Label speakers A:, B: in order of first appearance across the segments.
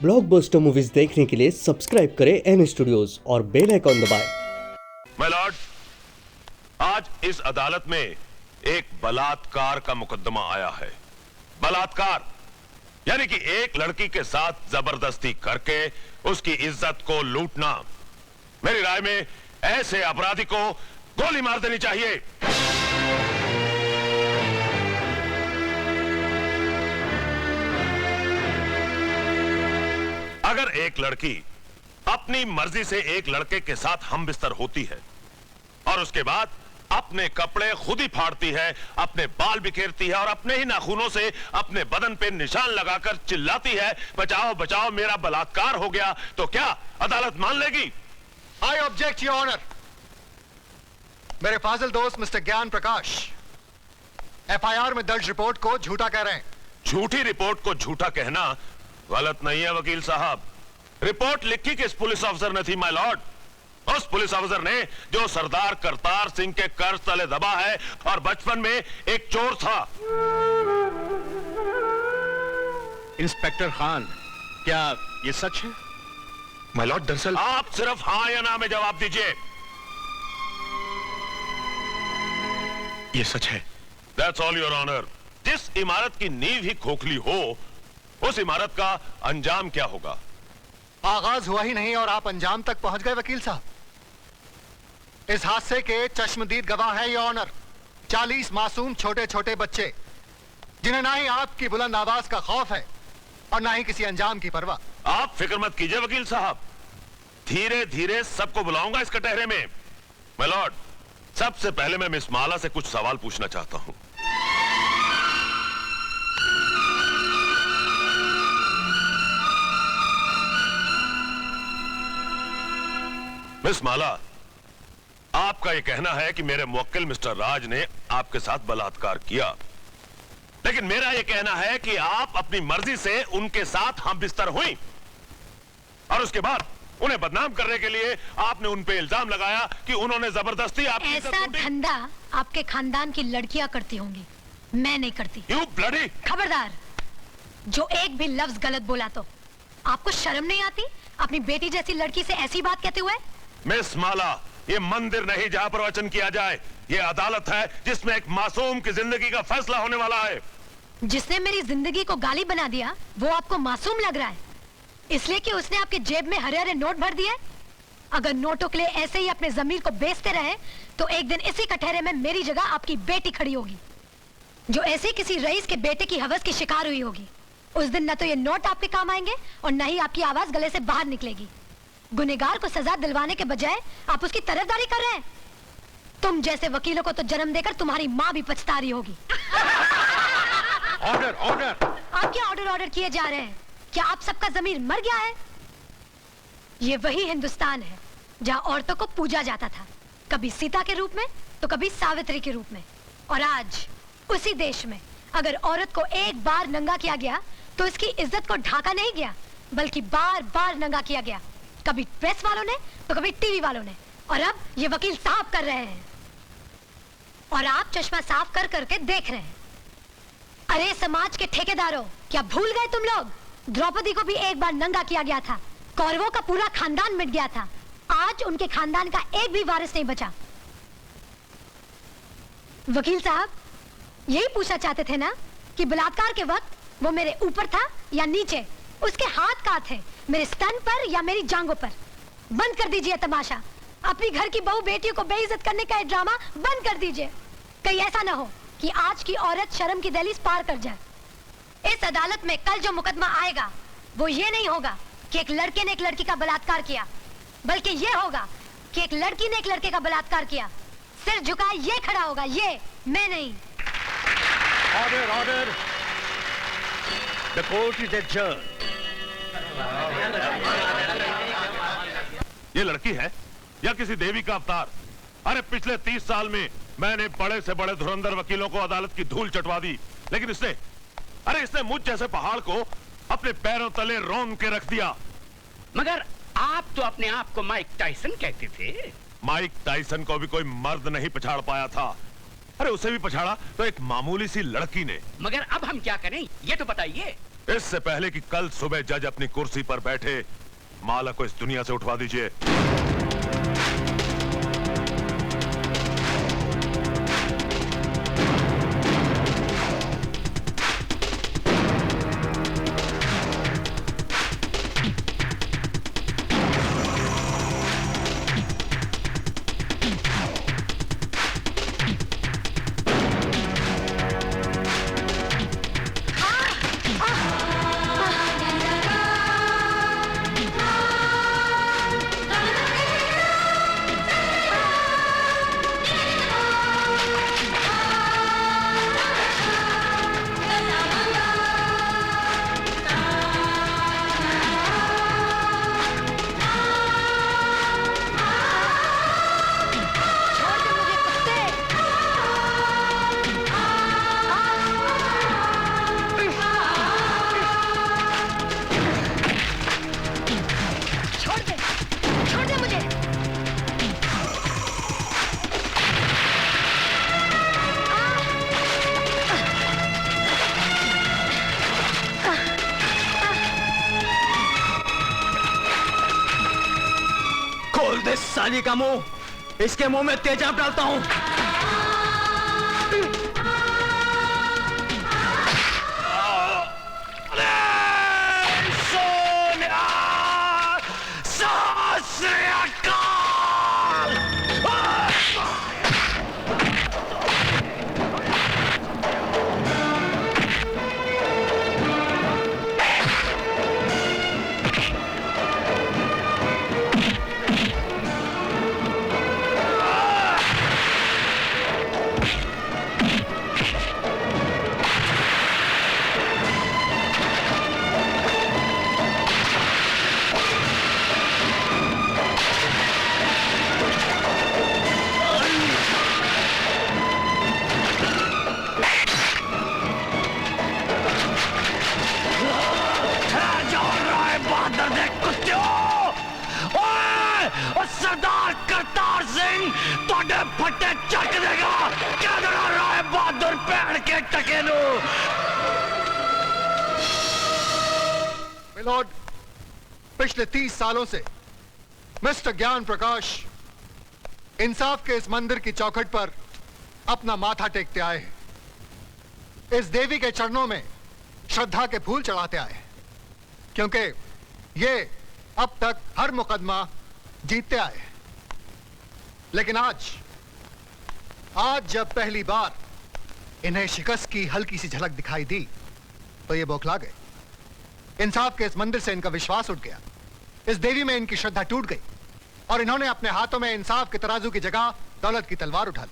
A: Blockbuster movies देखने के लिए सब्सक्राइब करें एन स्टूडियोज और बेल आइकॉन दबाएं।
B: माय लॉर्ड, आज इस अदालत में एक बलात्कार का मुकदमा आया है। बलात्कार यानी कि एक लड़की के साथ जबरदस्ती करके उसकी इज्जत को लूटना। मेरी राय में ऐसे अपराधी को गोली मार देनी चाहिए। अगर एक लड़की अपनी मर्जी से एक लड़के के साथ हम बिस्तर होती है और उसके बाद अपने कपड़े खुद ही फाड़ती है, अपने बाल बिखेरती है और अपने ही नाखूनों से अपने बदन पे निशान लगाकर चिल्लाती है, बचाओ बचाओ मेरा बलात्कार हो गया, तो क्या अदालत मान लेगी?
C: I object your honour. मेरे फाजिल दोस्त मिस्टर ज्ञान प्रकाश एफआईआर में दर्ज रिपोर्ट को झूठा कह रहे हैं।
B: झूठी रिपोर्ट को झूठा कहना गलत नहीं है वकील साहब। रिपोर्ट लिखी किस पुलिस ऑफिसर ने थी माय लॉर्ड? उस पुलिस ऑफिसर ने जो सरदार करतार सिंह के कर्ज तले दबा है और बचपन में एक चोर था।
D: इंस्पेक्टर खान, क्या ये सच है?
B: माय लॉर्ड, दरअसल आप सिर्फ हाँ या ना में जवाब दीजिए।
D: ये सच है।
B: That's all your honour. जिस इमारत की नींव ही खोखली हो, उस इमारत का अंजाम क्या होगा?
C: आगाज हुआ ही नहीं और आप अंजाम तक पहुंच गए वकील साहब। इस हादसे के चश्मदीद गवाह हैं योर ऑनर 40 मासूम छोटे छोटे बच्चे, जिन्हें ना ही आपकी बुलंद आवाज का खौफ है और ना ही किसी अंजाम की परवाह।
B: आप फिक्र मत कीजिए वकील साहब, धीरे धीरे सबको बुलाऊंगा इस कटहरे में। माय लॉर्ड, सबसे पहले मैं मिस माला से कुछ सवाल पूछना चाहता हूं। मिस माला, आपका यह कहना है कि मेरे मुवक्किल मिस्टर राज ने आपके साथ बलात्कार किया, लेकिन मेरा यह कहना है कि आप अपनी मर्जी से उनके साथ हम बिस्तर हुई और उसके बाद उन्हें बदनाम करने के लिए आपने उन पे इल्जाम लगाया कि उन्होंने जबरदस्ती आपकी इज्जत
E: ऐसा
B: लूटी।
E: धंधा आपके खानदान की लड़कियां करती होंगी, मैं नहीं करती।
B: You bloody!
E: खबरदार, जो एक भी लफ्ज गलत बोला तो आपको शर्म नहीं आती अपनी बेटी जैसी लड़की से ऐसी बात कहते हुए?
B: मिस माला, ये मंदिर नहीं जहां प्रवचन किया जाए, ये अदालत है जिसमें एक मासूम की जिंदगी का फैसला होने वाला है।
E: जिसने मेरी जिंदगी को गाली बना दिया वो आपको मासूम लग रहा है, इसलिए कि उसने आपके जेब में हरे हरे नोट भर दिए। अगर नोटों के लिए ऐसे ही अपने जमीर को बेचते रहे तो एक दिन इसी कटहरे में मेरी जगह आपकी बेटी खड़ी होगी, जो ऐसे किसी रईस के बेटे की हवस की शिकार हुई होगी। उस दिन न तो ये नोट आपके काम आएंगे और न ही आपकी आवाज गले से बाहर निकलेगी। गुनहगार को सजा दिलवाने के बजाय आप उसकी तरफदारी कर रहे हैं। तुम जैसे वकीलों को तो जन्म देकर तुम्हारी माँ भी पछता रही होगी।
D: Order, order.
E: आप क्या ऑर्डर किए जा रहे हैं? क्या आप सबका जमीर मर गया है? ये वही हिंदुस्तान है जहाँ औरतों को पूजा जाता था, कभी सीता के रूप में तो कभी सावित्री के रूप में। और आज उसी देश में अगर औरत को एक बार नंगा किया गया तो इसकी इज्जत को ढाका नहीं गया, बल्कि बार बार नंगा किया गया, कभी प्रेस वालों ने तो कभी टीवी वालों ने, और अब ये वकील साफ कर रहे हैं और आप चश्मा साफ कर करके देख रहे हैं। अरे समाज के ठेकेदारों, क्या भूल गए तुम लोग? द्रौपदी को भी एक बार नंगा किया गया था, कौरवों का पूरा खानदान मिट गया था, आज उनके खानदान का एक भी वारिस नहीं बचा। वकील साहब, यही पूछना चाहते थे ना कि बलात्कार के वक्त वो मेरे ऊपर था या नीचे? उसके हाथ कहाँ थे, मेरे स्तन पर या मेरी जांघों पर? बंद कर दीजिए तमाशा। अपनी घर की बहू बेटियों को बेइज्जत करने का ये ड्रामा बंद कर दीजिए। कहीं ऐसा ना हो कि आज की औरत शर्म की दहलीज पार कर जाए। इस अदालत में कल जो मुकदमा आएगा वो ये नहीं होगा कि एक लड़के ने एक लड़की का बलात्कार किया, बल्कि ये होगा कि एक लड़की ने एक लड़के का बलात्कार किया। सिर झुकाए ये खड़ा होगा, ये मैं नहीं।
D: Order, order. The court is adjourned.
B: ये लड़की है या किसी देवी का अवतार? अरे पिछले 30 साल में मैंने बड़े से बड़े धुरंधर वकीलों को अदालत की धूल चटवा दी, लेकिन इसने मुझ जैसे पहाड़ को अपने पैरों तले रोन के रख दिया।
F: मगर आप तो अपने आप को माइक टाइसन कहते थे।
B: माइक टाइसन को भी कोई मर्द नहीं पछाड़ पाया था। अरे उसे भी पछाड़ा तो एक मामूली सी लड़की ने।
F: मगर अब हम क्या करें ये तो बताइए।
B: इससे पहले कि कल सुबह जज अपनी कुर्सी पर बैठे, माला को इस दुनिया से उठवा दीजिए।
G: खोल दे साली का मुंह, इसके मुंह में तेजाब डालता हूं। सरदार करतार सिंह तोड़े फटे चक देगा। क्या डरा रहा है बहादुर पैर के टकेलू।
C: मिलोड, पिछले 30 सालों से मिस्टर ज्ञान प्रकाश इंसाफ के इस मंदिर की चौखट पर अपना माथा टेकते आए हैं। इस देवी के चरणों में श्रद्धा के फूल चढ़ाते आए हैं, क्योंकि ये अब तक हर मुकदमा जीतते आए हैं। लेकिन आज जब पहली बार इन्हें शिकस्त की हल्की सी झलक दिखाई दी तो ये बौखला गए। इंसाफ के इस मंदिर से इनका विश्वास उठ गया, इस देवी में इनकी श्रद्धा टूट गई और इन्होंने अपने हाथों में इंसाफ के तराजू की जगह दौलत की तलवार उठा ली।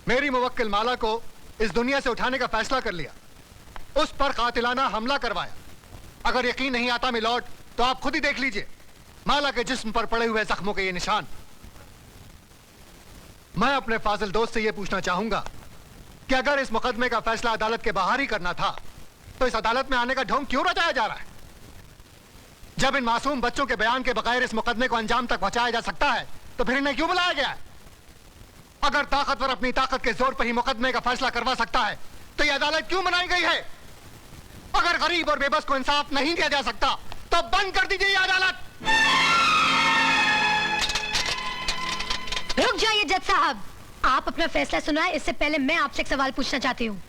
C: मेरी मुवक्किल माला को इस दुनिया से उठाने का फैसला कर लिया, उस पर कातिलाना हमला करवाया। अगर यकीन नहीं आता मिलॉर्ड, तो आप खुद ही देख लीजिए माला के जिस्म पर पड़े हुए जख्मों के ये निशान। मैं अपने फाजिल दोस्त से यह पूछना चाहूंगा कि अगर इस मुकदमे का फैसला अदालत के बाहर ही करना था तो इस अदालत में आने का ढोंग क्यों रचाया जा रहा है? जब इन मासूम बच्चों के बयान के बगैर इस मुकदमे को अंजाम तक पहुंचाया जा सकता है तो फिर इन्हें क्यों बुलाया गया है? अगर ताकतवर अपनी ताकत के जोर पर ही मुकदमे का फैसला करवा सकता है तो यह अदालत क्यों बनाई गई है? अगर गरीब और बेबस को इंसाफ नहीं दिया जा सकता तो बंद कर दीजिए यह अदालत।
E: रुक जाइए जज साहब, आप अपना फैसला सुनाएं, इससे पहले मैं आपसे एक सवाल पूछना चाहती हूँ।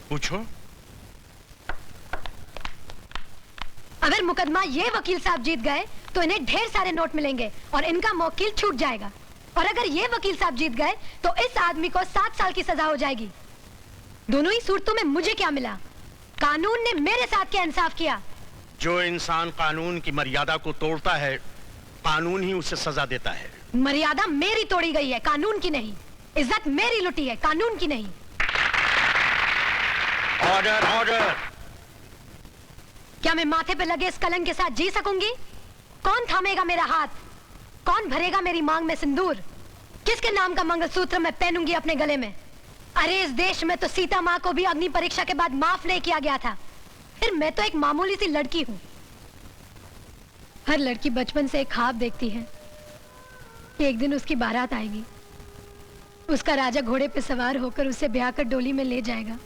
D: पूछो।
E: अगर मुकदमा ये वकील साहब जीत गए तो इन्हें ढेर सारे नोट मिलेंगे और इनका मौकिल छूट जाएगा, और अगर ये वकील साहब जीत गए तो इस आदमी को 7 साल की सजा हो जाएगी। दोनों ही सूरतों में मुझे क्या मिला? कानून ने मेरे साथ क्या इंसाफ किया?
D: जो इंसान कानून की मर्यादा को तोड़ता है, कानून ही उसे सजा देता है।
E: मर्यादा मेरी तोड़ी गई है, कानून की नहीं। इज्जत मेरी लुटी है, कानून की नहीं।
D: Order, order.
E: क्या मैं माथे पे लगे इस कलंक के साथ जी सकूंगी? कौन थामेगा मेरा हाथ? कौन भरेगा मेरी मांग में सिंदूर? किसके नाम का मंगलसूत्र मैं पहनूंगी अपने गले में? अरे इस देश में तो सीता माँ को भी अग्नि परीक्षा के बाद माफ नहीं किया गया था, फिर मैं तो एक मामूली सी लड़की हूँ। हर लड़की बचपन से एक ख्वाब देखती है कि एक दिन उसकी बारात आएगी, उसका राजा घोड़े पे सवार होकर उसे ब्याह कर डोली में ले जाएगा।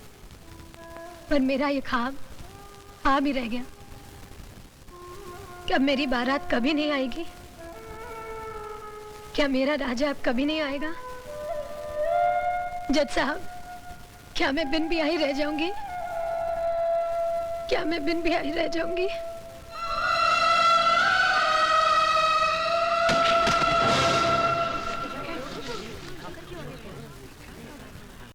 E: पर मेरा ये ख्वाब ख्वाब ही रह गया। क्या मेरी बारात कभी नहीं आएगी? क्या मेरा राजा अब कभी नहीं आएगा? जज साहब, क्या मैं बिन ब्याही रह जाऊंगी? क्या मैं बिन ब्याही रह जाऊंगी?